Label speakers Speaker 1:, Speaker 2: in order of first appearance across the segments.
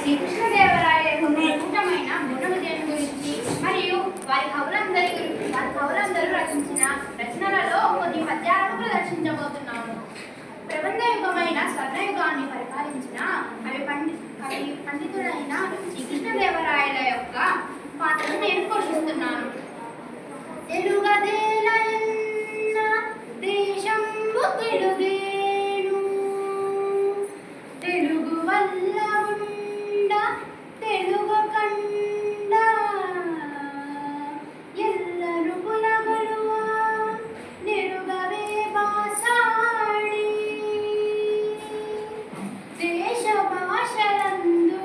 Speaker 1: శ్రీకృష్ణదేవరాయల కూటమైన గుణవిజయం గురించి మరియు వారి కవులందరూ రచించిన రచనలలో కొన్ని పద్యాలను ప్రదర్శించబోతున్నాము. ప్రబంధ యుగమైన స్వర్ణయుగాన్ని పరిపాలించిన పండితుడైన శ్రీకృష్ణదేవరాయల యొక్క పాత్రను నేను పోషిస్తున్నాను. తెలుగదేలయన్న దేశంబు తెలుగేను, తెలుగు వల్ల ఉండ తెలుగు కండ, ఎల్లరు కులగలువా నెరుగవే బాసాడి, దేశ భాషలందు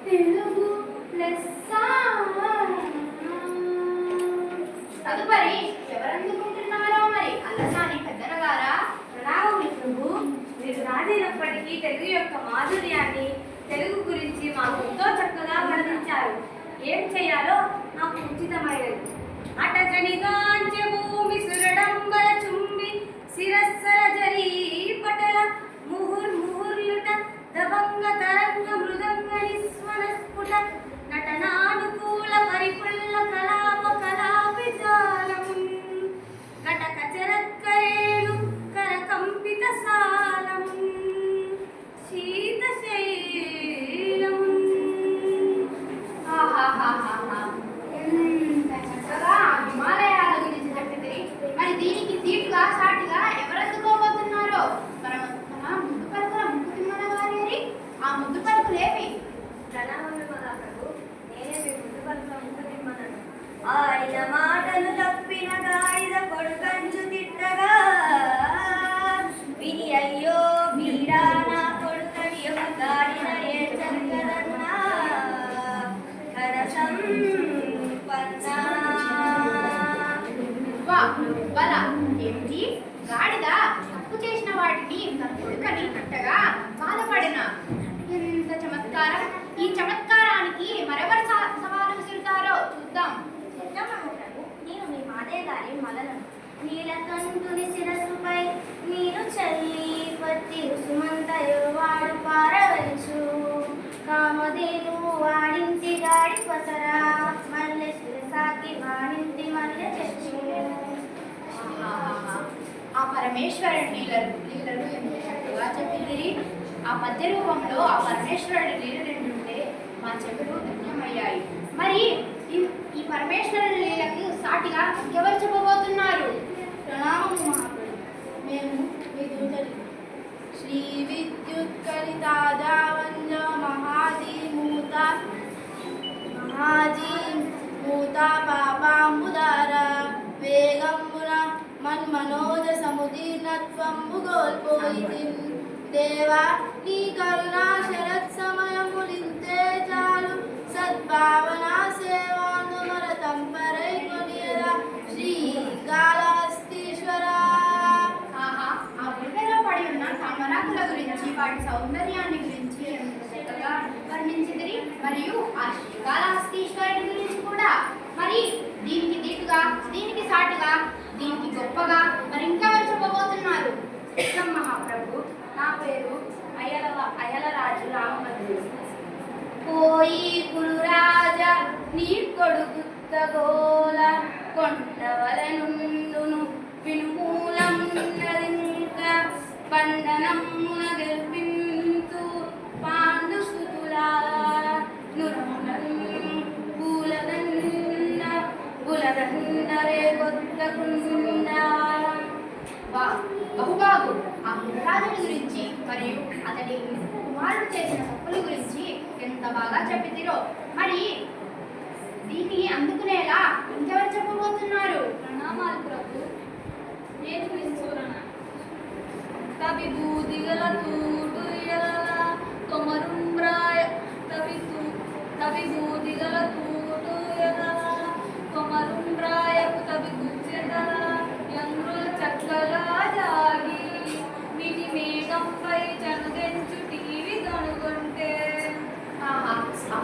Speaker 1: తెలుగు లెస్స. తదుపరి ఎవరందుకుంటున్నారో మరి అల్లసాని పెద్దనగారా?
Speaker 2: ప్రణామములు ప్రభు. మీరు రాజైనప్పటికీ తెలుగు యొక్క మాధుర్యాన్ని, తెలుగు గురించి మాకు ఎంతో చక్కగా వర్ణించారు. ఏం చేయాలో నాకు ఉచితమైనది. అటజనిగాంచె భూమి సురడంబర చుంబి శిరస్సర జరీ పటల ముహుర్ముహుర్లుట దబంగ తరంగ మృదంగ నిస్వన స్ఫుట నటనానుకూల పరిపుల్ల కలాప కలాపిజాలం కటక చరత్కరేణు కరకంపిత సాలం శీతశైలం.
Speaker 1: చక్కగా హిమాలయాల గురించి చెప్పింది. మరి దీనికి దీటుగా సాటిగా ఎవరందుకోబోతున్నారో మన ముద్దు పలుకుల ముక్కుతిమ్మన గారి ఆ ముద్దు పలుకులేవి?
Speaker 2: ప్రణామములు మహాప్రభు. నేనే మీ ముద్దు పలుకుల ముక్కుతిమ్మనను. ఆయన మాటలు తప్పిన గాడిద కొడుకంచు తిట్టగా విని అయ్యో వీడా నా కొడుకని ఒక గాడిన ఏడ్చగలన్నా కరసంపన్నా.
Speaker 1: ఏమిటి గాడిద తప్పు చేసిన వాటిని తన కొడుకని కట్టగా బాధపడిన? ఎంత చమత్కారం! ఈ చమత్కారానికి మరెవరు సవాలు విసురుతారో చూద్దాం.
Speaker 2: నేను మీ మాదే గారి మలను నీలకంఠుని శిరస్సుపై నీరు చల్లి పత్తి రుసుమంతయు వాడు పారవలుచు కామధేను వాడింటి గాడి పసరా మల్లె శిరసాకి వాడింటి మల్లె చెచ్చు.
Speaker 1: ఆ పరమేశ్వరుడి లీలలు ఎంత చక్కగా చెప్పింది. ఆ పద్య రూపంలో ఆ పరమేశ్వరుడి లీలలు ఉంటే మా చెవులు ధన్యమయ్యాయి. మరి ఈ పరమేశ్వరుడి లీలకు సాటిగా ఎవరు చెప్పబోతున్నారు?
Speaker 3: ప్రణామము మహాప్రభు. మేము మీ దూతలు శ్రీ విద్యుత్కలితాజావంజ మహాజీమూత పాపాంబుదార వేగంబున మన్మనోజ సముదీర్ణత్వంబు గోల్పోయితి దేవా నీ కరుణా శరత్ సమయములింతే చాలు సద్భావనా సేవానుమరతం పరై కొనియరా శ్రీకాళహస్తీశ్వర.
Speaker 1: ఆ గుండెలో పడి ఉన్న తామరాకుల గురించి, వాటి సౌందర్యాన్ని గురించి ఎంత చక్కగా వర్ణించింది. మరియు ఆ శ్రీకాళహస్తీశ్వరుడి గురించి కూడా. మరి దీనికి దీటుగా, దీనికి సాటుగా, దీనికి గొప్పగా మరి ఇంకెవరు చెప్పబోతున్నారు?
Speaker 2: మహాప్రభు. నా పేరు అయలరాజు రామభద్రుడు. పోయి కురురాజ నీ కొడుకుత్తగోల కొండవలనుండును వినుమూలమున్నదింక పండనమ్మున గెల్పింతు పాండుసుతులా గులదన్నరే కొత్తకుండ.
Speaker 1: బహుబాగు ఆ గుణరాజుని గురించి మరియు అతడి కుమారుడు చేసిన తప్పుల గురించి ఎంత బాగా చెప్పితిరో. మరి దీన్ని అందుకునేలా ఇంకెవరు చెప్పబోతున్నారు?
Speaker 2: ప్రణామాలు ప్రభు. నేను విశ్వరణ కవి బూదిగల తూటు కొమరుంబ్రాయ కవి బూదిగల తూటు కొమరుంబ్రాయకు కవి గుచ్చెదల యంగ్రుల చక్కలా జాగి విని మేఘంపై చనుగెంచు టీవీ కనుగొంటే.
Speaker 1: ఆ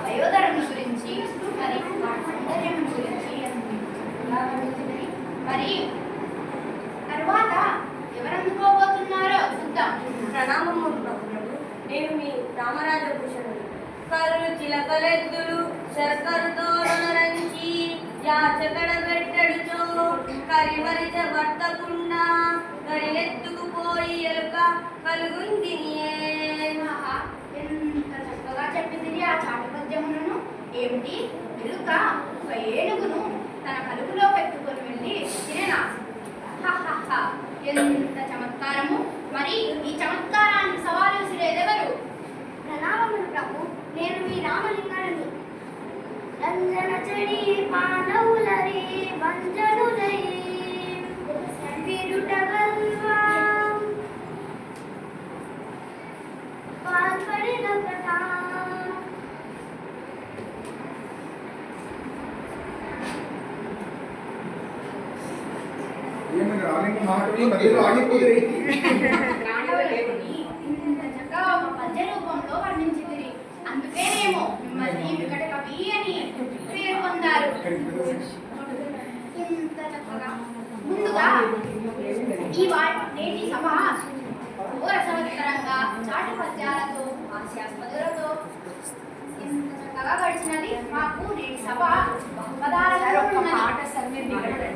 Speaker 1: వయోధరుని గురించి మరి వాటి సౌందర్యం గురించి మరి తర్వాత ఎవరు అందుకోబోతున్నారో చూద్దాం.
Speaker 2: వేషభూషణులు. కరులు చిలకలెద్దులు శర్కరుతో రుణరంచి యాచకడ పెట్టడుచో కరిమరిచ వర్తకుండా కరిలెత్తుకుపోయి ఎలుక కలుగుందినియే.
Speaker 1: ఆహా, ఎంత చక్కగా చెప్పింది ఆ చాటు పద్యములను. ఏమిటి ఎలుక ఒక ఏనుగును తన కలుగులో పెట్టుకొని వెళ్ళి తినేనా? హహహ, ఎంత చమత్కారము! మరి ఈ చమత్కారానికి సవాలు విసిరేదెవరు?
Speaker 2: ప్రణామములు ప్రభు, నేను మీ రామలింగను. రంజన చెడి మానవులరి వంజనులై విరుటగల్వా పాల్పడిన కథ.
Speaker 4: ఏమైనా రాలింగ మాటలు మధ్యలో ఆగిపోయి
Speaker 1: రాణివలేని ఇంత చక్కగా ఒక పద్య రూపంలో వర్ణించింది. అందుకేనేమో మిమ్మల్ని వికట కవి అని పేరు పొందారు. ఇంత చక్కగా ముందుగా నేటి సభ రసవత్తరంగా చాటు పద్యాలతో హాస్యాస్పదులతో ఇంత చక్కగా గడిచినది. మాకు నేటి సభ బహుపదాలతో ఉన్నది.